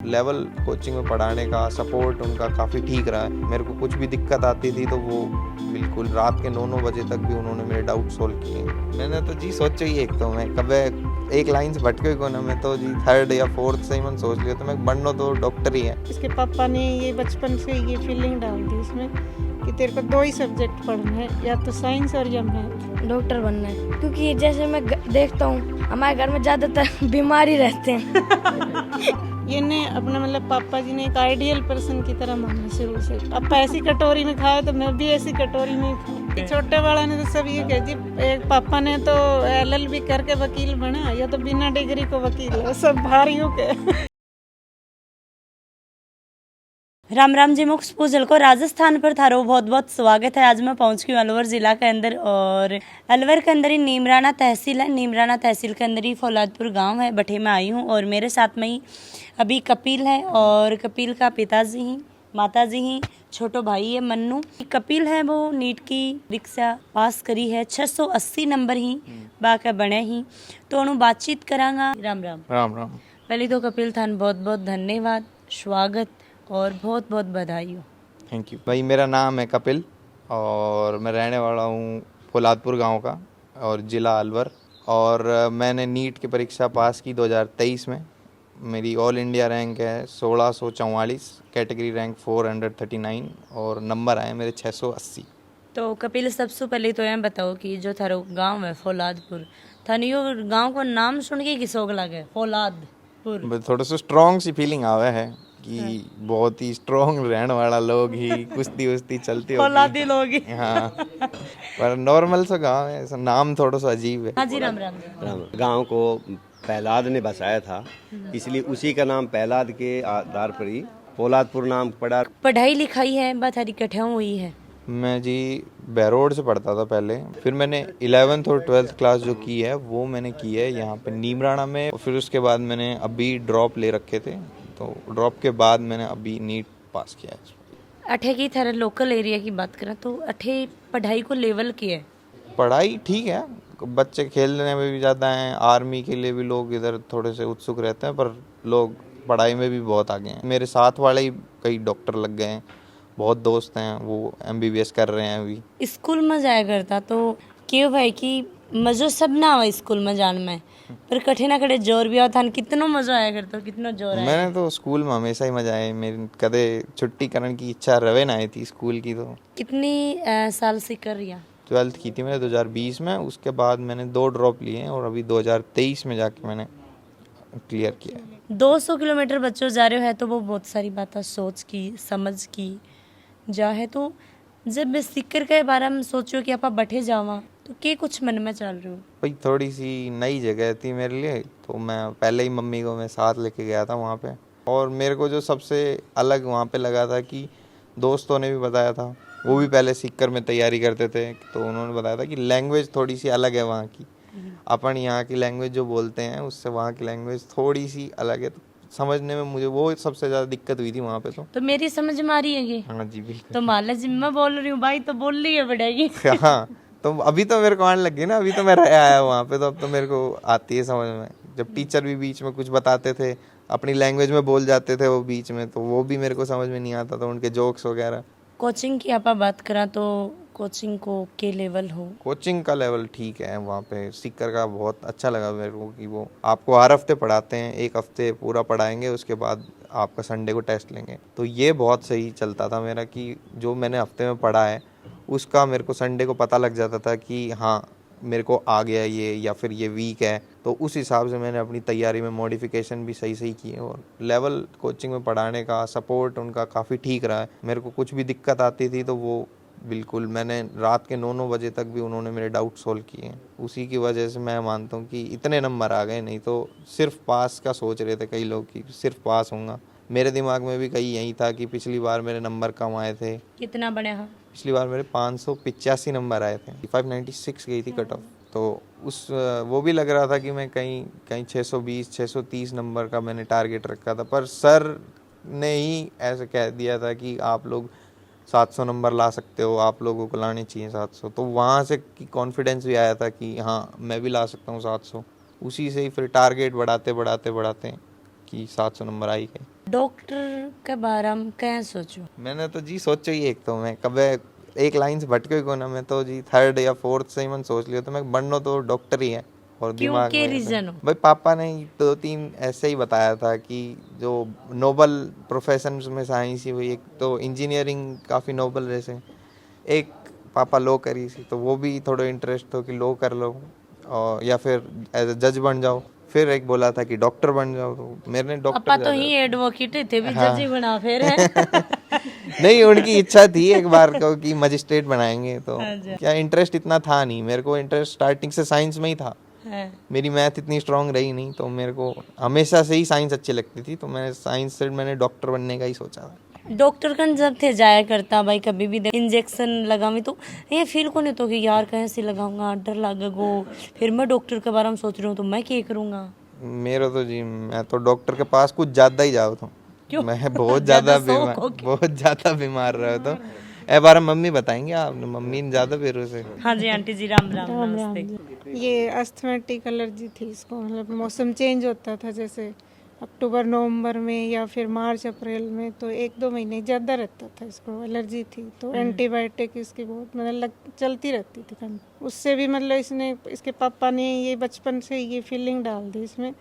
Level coaching में पढ़ाने का सपोर्ट उनका काफ़ी ठीक रहा है। मेरे को कुछ भी दिक्कत आती थी तो वो बिल्कुल रात के 9-9 बजे तक भी उन्होंने मेरे डाउट सोल्व किए। मैंने तो जी सोचो ही एक तो मैं कभी एक लाइन से भटके को ना, मैं तो जी थर्ड या फोर्थ से ही मैंने सोच लिया तो मैं बनना तो डॉक्टर ही है। इसके पापा ने ये बचपन से ये फीलिंग डाल दी उसमें कि तेरे को दो ही सब्जेक्ट पढ़ना है, या तो साइंस और या मैथ। डॉक्टर बनना है, क्योंकि जैसे मैं देखता हूँ हमारे घर में ज़्यादातर बीमारी रहते हैं। ये ने अपने मतलब पापा जी ने एक आइडियल पर्सन की तरह माना शुरू से। अब ऐसी कटोरी में खाओ तो मैं भी ऐसी कटोरी में खाऊं। छोटे वाला ने तो सब ये कह दी, एक पापा ने तो LLB करके वकील बना, या तो बिना डिग्री को वकील है, सब भारियों के। राम राम जी। मुक्स पूजल को राजस्थान पर थारो बहुत बहुत स्वागत है। आज मैं पहुंच गई हूँ अलवर ज़िला के अंदर, और अलवर के अंदर ही नीमराना तहसील है। नीमराना तहसील के अंदर ही फौलादपुर गांव है, बठे में आई हूँ। और मेरे साथ में ही अभी कपिल है, और कपिल का पिताजी ही, माताजी ही, छोटो भाई है मन्नू। कपिल है वो नीट की परीक्षा पास करी है, 680 नंबर ही बाके बने ही। तो उन्होंने बातचीत करांगा। राम राम। राम राम। पहले तो कपिल थान बहुत बहुत धन्यवाद, स्वागत और बहुत बहुत बधाई हो। थैंक यू भाई। मेरा नाम है कपिल और मैं रहने वाला हूँ फौलादपुर गांव का और ज़िला अलवर। और मैंने नीट की परीक्षा पास की 2023 में। मेरी ऑल इंडिया रैंक है 1644, कैटेगरी रैंक 439 और नंबर आए मेरे 680। तो कपिल सबसे पहले तो यह बताओ कि जो थारो गांव है फौलादपुर, थाने यो गांव को नाम सुन के किसोक लगे फौलादपुर? थोड़ा सा स्ट्रॉन्ग सी फीलिंग आवे है कि बहुत ही स्ट्रॉन्ग रहने वाला लोग ही कुश्ती उस्ती चलती होगी। फौलादी लोग ही। हाँ, पर नॉर्मल सा गांव है, ऐसा नाम थोड़ा सा अजीब है। हाँ जी। राम राम। गांव को पहलाद ने बसाया था, इसलिए उसी का नाम पहलाद के आधार पर ही फौलादपुर नाम पड़ा। पढ़ाई लिखाई है बात हरी कठिया हुई है? मैं जी बैरोड से पढ़ता था पहले, फिर मैंने 11th और 12th क्लास जो की है वो मैंने की है यहाँ पे नीमराना में। फिर उसके बाद मैंने अभी ड्रॉप ले रखे थे, तो ड्रॉप के बाद मैंने अभी नीट पास किया है। अठे की थारे लोकल एरिया की बात करें तो अठे पढ़ाई को लेवल की है? पढ़ाई ठीक है, बच्चे खेलने में भी ज़्यादा हैं, आर्मी के लिए भी लोग इधर थोड़े से उत्सुक रहते हैं, पर लोग पढ़ाई में भी बहुत आगे हैं। मेरे साथ वाले ही कई डॉक्टर लग गए हैं, बहुत दोस्त हैं वो MBBS कर रहे हैं अभी। स्कूल में जाया करता तो क्यों भाई कि मज़ो सब ना आवा स्कूल में जान में, पर कठे ना कठे जोर भी आता। कितना मज़ा आया करता, कितना जोर आया? मैंने तो स्कूल में हमेशा ही मजा आया, मेरी कदे छुट्टी करने की इच्छा रवे ना आई थी स्कूल की। तो कितनी साल से कर रही है? 12th की थी मैंने 2020 में, उसके बाद मैंने 2 ड्रॉप लिए हैं और अभी 2023 में जाके मैंने क्लियर किया है। 200 किलोमीटर बच्चों जा रहे हो है तो वो बहुत सारी बातें सोच की समझ की जा है। तो जब सिक्कर के बारे में सोचो कि आप बैठे जावा तो के कुछ मन में चल रहे हो? भाई थोड़ी सी नई जगह थी मेरे लिए, तो मैं पहले ही मम्मी को मैं साथ लेके गया था वहाँ पे। और मेरे को जो सबसे अलग वहाँ पे लगा था कि दोस्तों ने भी बताया था, वो भी पहले सीकर में तैयारी करते थे, तो उन्होंने बताया था कि लैंग्वेज थोड़ी सी अलग है वहाँ की। अपन यहाँ की लैंग्वेज जो बोलते हैं उससे वहाँ की लैंग्वेज थोड़ी सी अलग है, तो समझने में मुझे वो सबसे ज़्यादा दिक्कत हुई थी वहाँ पे। तो मेरी समझ में आ रही है ये? हाँ जी बिल्कुल। तो मान लीजिए मैं बोल रही हूँ भाई तो बोल रही है बढ़ेगी। हाँ, तो अभी तो मेरे को आने लग गई ना, अभी तो मैं रह आया वहाँ पे, तो अब तो मेरे को आती है समझ में। जब टीचर भी बीच में कुछ बताते थे अपनी लैंग्वेज में बोल जाते थे वो बीच में, तो वो भी मेरे को समझ में नहीं आता था, उनके जोक्स वगैरह। कोचिंग की आप बात करा तो कोचिंग को के लेवल हो? कोचिंग का लेवल ठीक है वहाँ पे, सीकर का बहुत अच्छा लगा मेरे को कि वो आपको हर हफ्ते पढ़ाते हैं, एक हफ्ते पूरा पढ़ाएंगे, उसके बाद आपका संडे को टेस्ट लेंगे। तो ये बहुत सही चलता था मेरा कि जो मैंने हफ्ते में पढ़ा है उसका मेरे को संडे को पता लग जाता था कि हाँ मेरे को आ गया ये, या फिर ये वीक है। तो उस हिसाब से मैंने अपनी तैयारी में मॉडिफिकेशन भी सही सही किए और लेवल कोचिंग में पढ़ाने का सपोर्ट उनका काफ़ी ठीक रहा है। मेरे को कुछ भी दिक्कत आती थी तो वो बिल्कुल, मैंने रात के 9-9 बजे तक भी उन्होंने मेरे डाउट सोल्व किए। उसी की वजह से मैं मानता हूँ कि इतने नंबर आ गए, नहीं तो सिर्फ पास का सोच रहे थे कई लोग कि सिर्फ पास होऊंगा। मेरे दिमाग में भी कहीं यही था कि पिछली बार मेरे नंबर कम आए थे। कितना बने? हाँ, पिछली बार मेरे 585 नंबर आए थे, 596 गई थी कट ऑफ। तो वो भी लग रहा था कि मैं कहीं 620 630 नंबर का मैंने टारगेट रखा था, पर सर ने ही ऐसे कह दिया था कि आप लोग 700 नंबर ला सकते हो, आप लोगों को लाने चाहिए 700। तो वहाँ से कॉन्फिडेंस भी आया था कि हाँ मैं भी ला सकता हूँ 700। उसी से ही फिर टारगेट बढ़ाते बढ़ाते बढ़ाते कि 700 नंबर आई गए। डॉक्टर के बारे में क्या सोचो? मैंने तो जी सोचो ही एक तो मैं कभी एक लाइन से भटके को ना, मैं तो जी थर्ड या फोर्थ से ही मैंने सोच लिया तो मैं बनना तो डॉक्टर ही है। और क्यों, दिमाग के में रीजन हो? भाई पापा ने 2-3 ऐसे ही बताया था कि जो नोबल प्रोफेशन में साइंस ही हुई, एक तो इंजीनियरिंग काफ़ी नोबल जैसे, एक पापा लॉ करी थी तो वो भी थोड़ा इंटरेस्ट हो कि लॉ कर लो और या फिर एज ए जज बन जाओ। फिर एक बोला था कि डॉक्टर बन जाओ तो मैंने पापा डॉक्टर तो ही एडवोकेट थे, भी हाँ। जज ही बना फिर है। नहीं, उनकी इच्छा थी एक बार को कि मजिस्ट्रेट बनाएंगे तो अच्छा। क्या इंटरेस्ट इतना था नहीं मेरे को, इंटरेस्ट स्टार्टिंग से साइंस में ही था। है। मेरी मैथ इतनी स्ट्रांग रही नहीं तो मेरे को हमेशा से ही साइंस अच्छी लगती थी, तो मैं साइंस से मैंने डॉक्टर बनने का ही सोचा था। डॉक्टर कन जब थे जाया करता भाई, कभी भी इंजेक्शन लगावी तो ये फील को नहीं तो कि यार कहीं से लगाऊंगा, डर लगेगो, फिर मैं डॉक्टर के बारे में सोच रही हूँ तो मैं क्या करूँगा? मेरा तो जी मैं तो डॉक्टर के पास कुछ ज्यादा ही जाओ तो क्यों? मैं बहुत ज्यादा बीमार, बहुत ज्यादा बीमार रहा तो ए बार मम्मी बताएंगे आपने, मम्मी ने ज्यादा बेरोज है। हाँ जी आंटी जी, राम राम, नमस्ते। ये अस्थमेटिक एलर्जी थी इसको, मतलब मौसम चेंज होता था जैसे अक्टूबर नवंबर में या फिर मार्च अप्रैल में, तो 1-2 महीने ज़्यादा रहता था इसको एलर्जी थी, तो एंटीबायोटिक इसकी बहुत मतलब चलती रहती थी कम। उससे भी मतलब इसने इसके पापा ने ये बचपन से ये फीलिंग डाल दी इसमें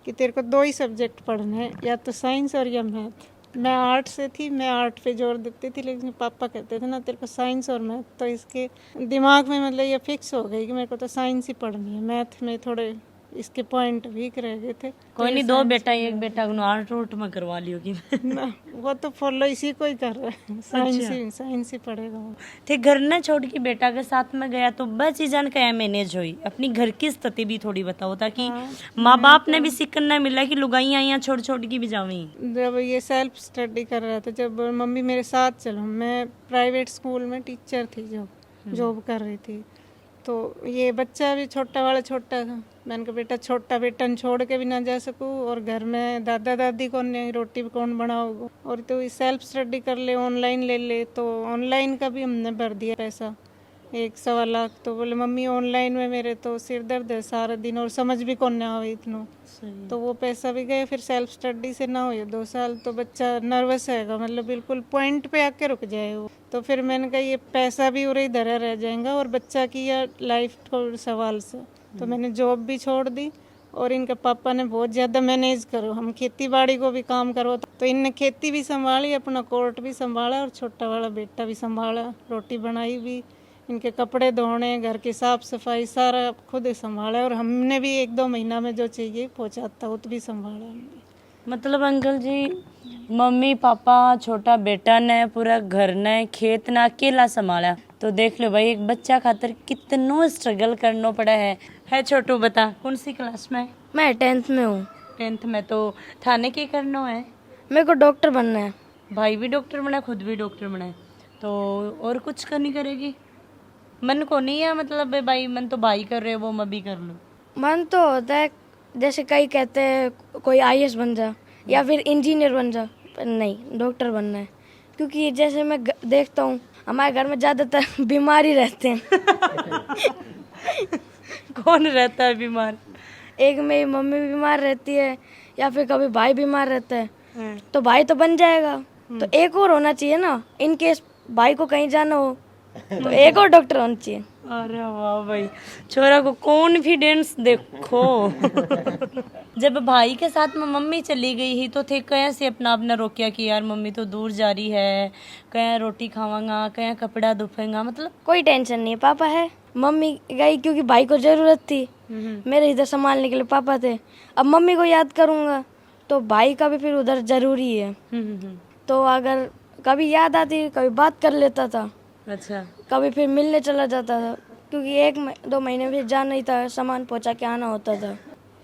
कि तेरे को 2 ही सब्जेक्ट पढ़ना है, या तो साइंस और या मैथ। मैं आर्ट से थी, मैं आर्ट पे जोर देती थी, लेकिन पापा कहते थे ना तेरे को साइंस और मैथ, तो इसके दिमाग में मतलब ये फिक्स हो गई कि मेरे को तो साइंस ही पढ़नी है। मैथ में थोड़े इसके पॉइंट वीक रह गए थे। कोई नहीं, 2 बेटा एक बेटा आर्ट रूट में करवा लियोगी। ना वो तो फॉलो इसी को ही कर रहा है, साइंस ही पढ़ेगा वो। थे घर न छोड़ के बेटा के साथ में गया तो बस चीज़न क्या मैनेज हुई? अपनी घर की स्थिति भी थोड़ी बताओ ताकि माँ बाप ने भी सीखना मिला कि लुगाइयाँ यहाँ छोड़ छोड़ के भी जावी। जब ये सेल्फ स्टडी कर रहा था, जब मम्मी मेरे साथ चलो, मैं प्राइवेट स्कूल में टीचर थी, जॉब कर रही थी, तो ये बच्चा भी छोटा वाला छोटा था। मैंने कहा बेटा छोटा बेटा छोड़ के भी ना जा सकूँ, और घर में दादा दादी कौन है, रोटी भी कौन बनाओगे, और तो सेल्फ स्टडी कर ले, ऑनलाइन ले ले। तो ऑनलाइन का भी हमने भर दिया पैसा 1-1.25 लाख। तो बोले मम्मी ऑनलाइन में मेरे तो सिर दर्द है सारा दिन और समझ भी कौन ना आवे इतना, तो वो पैसा भी गया। फिर सेल्फ स्टडी से ना हुए 2 साल, तो बच्चा नर्वस रहेगा, मतलब बिल्कुल पॉइंट पे आके रुक जाए वो। तो फिर मैंने कहा ये पैसा भी उरे धरा रह जाएगा और बच्चा की या लाइफ को सवाल से, तो मैंने जॉब भी छोड़ दी। और इनके पापा ने बहुत ज़्यादा मैनेज करो, हम खेती बाड़ी को भी काम करो, तो इनने खेती भी संभाली, अपना कोर्ट भी संभाला और छोटा वाला बेटा भी संभाला, रोटी बनाई भी, इनके कपड़े धोने, घर की साफ सफाई सारा खुद ही संभाला। और हमने भी 1-2 महीना में जो चाहिए पहुँचाता वो तो भी संभाला हमने। मतलब अंकल जी, मम्मी पापा छोटा बेटा ने पूरा घर ने खेत ना अकेला संभाला, तो देख लो भाई एक बच्चा खातर कितनो स्ट्रगल करना पड़ा है। छोटू बता कौन सी क्लास में? मैं 10th में हूँ। 10th में। तो थाने के करना है? मेरे को डॉक्टर बनना है। भाई भी डॉक्टर बना, खुद भी डॉक्टर बना, तो और कुछ करनी करेगी? मन को नहीं है मतलब भाई मन तो भाई कर रहे वो मैं भी कर लूँ? मन तो होता है, जैसे कई कहते हैं कोई IAS बन जा या फिर इंजीनियर बन जा, पर नहीं, डॉक्टर बनना है। क्योंकि जैसे मैं देखता हूँ हमारे घर में ज़्यादातर बीमार ही रहते हैं। कौन रहता है बीमार? एक मेरी मम्मी बीमार रहती है या फिर कभी भाई बीमार रहता है, तो भाई तो बन जाएगा, तो एक और होना चाहिए ना, इन केस भाई को कहीं जाना हो तो एक और डॉक्टर होना चाहिए। अरे वाह भाई, छोरा को कॉन्फिडेंस देखो। जब भाई के साथ में मम्मी चली गई ही तो थे कैसे अपना अपना रोकिया कि यार मम्मी तो दूर जा रही है, कहीं रोटी खावांगा, कहीं कपड़ा धुपेगा, मतलब कोई टेंशन नहीं, पापा है। मम्मी गई क्योंकि भाई को जरूरत थी, मेरे इधर संभालने के लिए पापा थे। अब मम्मी को याद करूँगा तो भाई का भी फिर उधर जरूरी है, तो अगर कभी याद आती कभी बात कर लेता था। अच्छा। कभी फिर मिलने चला जाता था, क्योंकि 1-2 महीने फिर जाना ही था, सामान पहुंचा के आना होता था।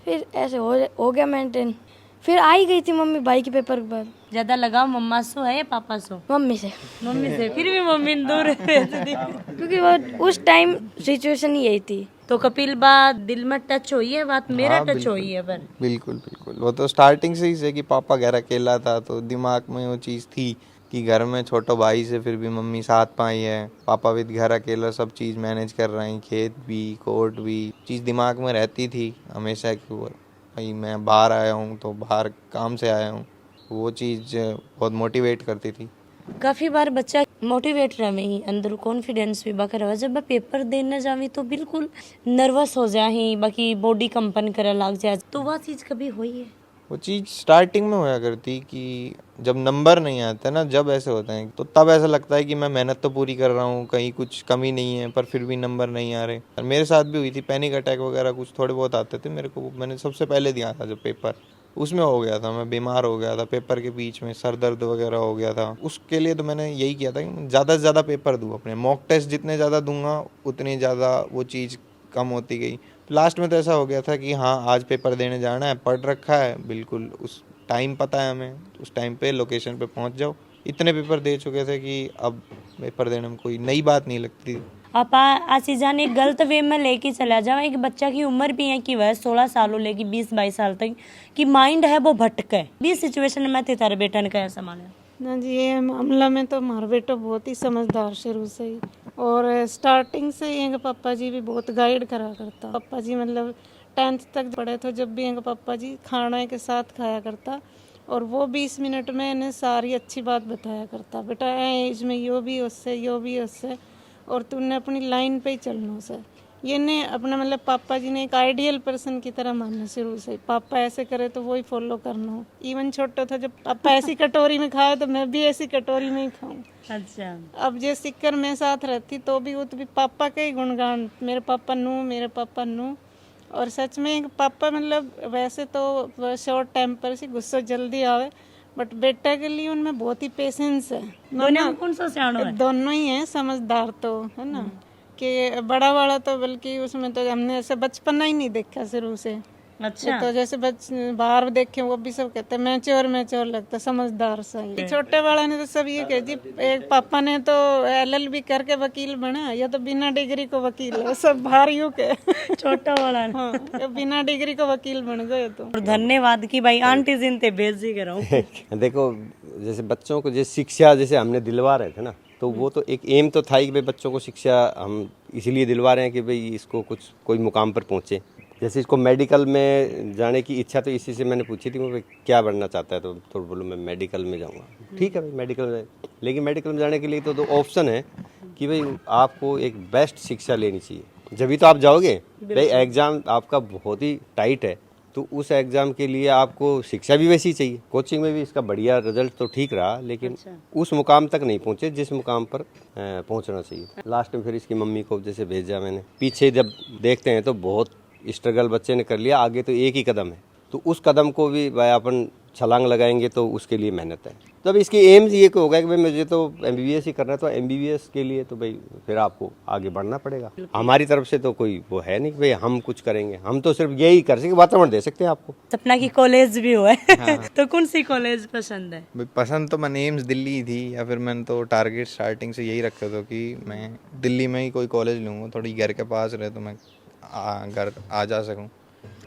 फिर ऐसे हो गया मेंटेन। फिर आई गई थी मम्मी भाई के पेपर के बाद। ज्यादा लगाव मम्मा सो है या पापा सो? मम्मी से। मम्मी से? फिर भी मम्मी दूर रहती, क्योंकि वो उस टाइम सिचुएशन ही यही थी। तो कपिल बात दिल में टच हुई है, बात मेरा हाँ, टच हुई है। पर बिल्कुल बिल्कुल, वो तो स्टार्टिंग से ही से कि पापा घर अकेला था तो दिमाग में वो चीज़ थी कि घर में छोटा भाई से फिर भी मम्मी साथ पाई है, पापा भी घर अकेला सब चीज़ मैनेज कर रहे हैं, खेत भी कोर्ट भी, चीज़ दिमाग में रहती थी हमेशा कि भाई मैं बाहर आया हूँ तो बाहर काम से आया हूँ, वो चीज़ बहुत मोटिवेट करती थी। काफ़ी बार बच्चा मोटिवेट रहे ही अंदर कॉन्फिडेंस भी बाकी रहे, जब पेपर देने जावी तो बिल्कुल नर्वस हो जाए, बाकी बॉडी कंपन करे लग जाए, तो वह चीज़ कभी हुई है? वो चीज़ स्टार्टिंग में होया करती कि जब नंबर नहीं आते ना, जब ऐसे होते हैं तो तब ऐसा लगता है कि मैं मेहनत तो पूरी कर रहा हूँ, कहीं कुछ कमी नहीं है, पर फिर भी नंबर नहीं आ रहे। और मेरे साथ भी हुई थी, पैनिक अटैक वगैरह कुछ थोड़े बहुत आते थे मेरे को। मैंने सबसे पहले दिया था जो पेपर, उसमें हो गया था, मैं बीमार हो गया था, पेपर के बीच में सर दर्द वगैरह हो गया था। उसके लिए तो मैंने यही किया था कि ज़्यादा से ज़्यादा पेपर दूँ, अपने मॉक टेस्ट जितने ज़्यादा दूंगा उतनी ज़्यादा वो चीज़ कम होती गई। लास्ट में तो ऐसा हो गया था कि हाँ आज पेपर देने जाना है, पढ़ रखा है बिल्कुल, उस टाइम पता है हमें, उस टाइम पे लोकेशन पे पहुंच जाओ। इतने पेपर दे चुके थे कि अब पेपर देने में कोई नई बात नहीं लगती। आप आशीजा ने गलत वे में लेके चला जाओ, एक बच्चा की उम्र भी है कि वह 16 सालों लेके 20-22 साल तक कि माइंड है वो भटके, भी सिचुएशन में थे तारे बेटा ने क्या संभाला? ना जी, ये मामला में तो हमारा बेटा बहुत ही समझदार शुरू से ही, और स्टार्टिंग से ही इनके पापा जी भी बहुत गाइड करा करता। पापा जी मतलब 10th तक पढ़े थे जब भी इनके पापा जी खाना के साथ खाया करता, और वो 20 मिनट में इन्हें सारी अच्छी बात बताया करता, बेटा एज में यो भी उससे, और तूने अपनी लाइन पे ही चलना से। ये ने अपने मतलब पापा जी ने एक आइडियल पर्सन की तरह माना शुरू से, पापा ऐसे करे तो वही फॉलो करना हो। इवन छोटा था जब पापा ऐसी कटोरी में खाए तो मैं भी ऐसी कटोरी में ही खाऊं। अच्छा, अब जे सिक्कर में साथ रहती तो भी वो तो भी पापा के ही गुणगान, मेरे पापा नू। और सच में एक पापा मतलब वैसे तो शॉर्ट टेम्पर से गुस्सा जल्दी आवे, बट बेटा के लिए उनमें बहुत ही पेशेंस है। दोनों में कौन सा सियाणो है? दोनों ही हैं समझदार तो, है ना, कि बड़ा वाला तो बल्कि उसमें तो हमने ऐसे बचपना ही नहीं देखा शुरू से। अच्छा, तो जैसे बाहर देखे वो भी सब कहते हैं मैच्योर लगता, समझदार सा ही। छोटे वाला ने तो सब ये कह जी, एक पापा ने तो LLB करके वकील बना, या तो बिना डिग्री को वकील है, सब बाहर यूं के छोटा वाला ने। हाँ, ये बिना डिग्री को वकील बन गए। तो और धन्यवाद कि भाई आंटी जिनते भेज ही कराऊं। देखो जैसे बच्चों को जैसे शिक्षा जैसे हमने दिलवा रहे थे ना, तो वो तो एक एम तो था ही कि भाई बच्चों को शिक्षा हम इसीलिए दिलवा रहे हैं कि भाई इसको कुछ कोई मुकाम पर पहुँचे। जैसे इसको मेडिकल में जाने की इच्छा तो इसी से मैंने पूछी थी, वो क्या बनना चाहता है, तो बोलो मैं मेडिकल में जाऊंगा। ठीक है भाई मेडिकल में, लेकिन मेडिकल में जाने के लिए तो ऑप्शन है कि भाई आपको एक बेस्ट शिक्षा लेनी चाहिए, जब तो आप जाओगे। भाई एग्ज़ाम आपका बहुत ही टाइट है, तो उस एग्ज़ाम के लिए आपको शिक्षा भी वैसी चाहिए। कोचिंग में भी इसका बढ़िया रिजल्ट तो ठीक रहा, लेकिन उस मुकाम तक नहीं पहुँचे जिस मुकाम पर पहुँचना चाहिए। लास्ट में फिर इसकी मम्मी को जैसे भेजा मैंने, पीछे जब देखते हैं तो बहुत स्ट्रगल बच्चे ने कर लिया, आगे तो एक ही कदम है, तो उस कदम को भी भाई अपन छलांग लगाएंगे तो उसके लिए मेहनत है। तो अब इसकी एम्स ये होगा कि भाई मुझे तो MBBS ही करना है, तो MBBS के लिए तो भाई फिर आपको आगे बढ़ना पड़ेगा। हमारी तरफ से तो कोई वो है नहीं कि भाई हम कुछ करेंगे, हम तो सिर्फ यही कर सकते, वातावरण दे सकते हैं आपको। सपना की कॉलेज भी हुआ है तो कौन सी कॉलेज पसंद है? पसंद तो मैंने एम्स दिल्ली थी, या फिर मैंने तो टारगेट स्टार्टिंग से यही रखा था कि मैं दिल्ली में ही कोई कॉलेज लूँगा, थोड़ी घर के पास रहे तो मैं घर आ जा सकूं।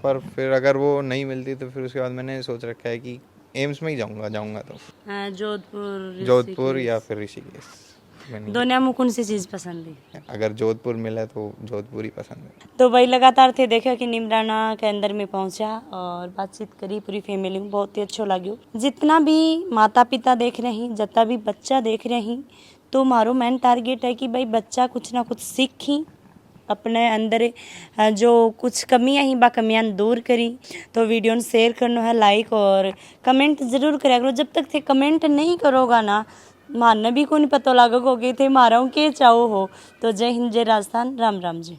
पर फिर अगर वो नहीं मिलती तो फिर उसके बाद मैंने सोच रखा है कि एम्स में ही जाऊंगा तो जोधपुर या फिर ऋषिकेश। दोनों में कौन सी चीज़ पसंद है? अगर जोधपुर मिला तो जोधपुर ही पसंद है। तो भाई लगातार थे देखा कि नीमराना के अंदर में पहुंचा और बातचीत करी पूरी फैमिली में, बहुत ही अच्छा लग्यो। जितना भी माता पिता देख रहे हैं, जितना भी बच्चा देख रहे हैं, तो मारो मेन टारगेट है कि भाई बच्चा कुछ ना कुछ सीखी, अपने अंदर जो कुछ कमियां ही बा कमियां दूर करी। तो वीडियो शेयर करना है, लाइक और कमेंट जरूर करा करो। जब तक थे कमेंट नहीं करोगा ना, मारने भी को नहीं पता लगेगा कि थे मारा के चाहो हो। तो जय हिंद, जय राजस्थान, राम राम जी।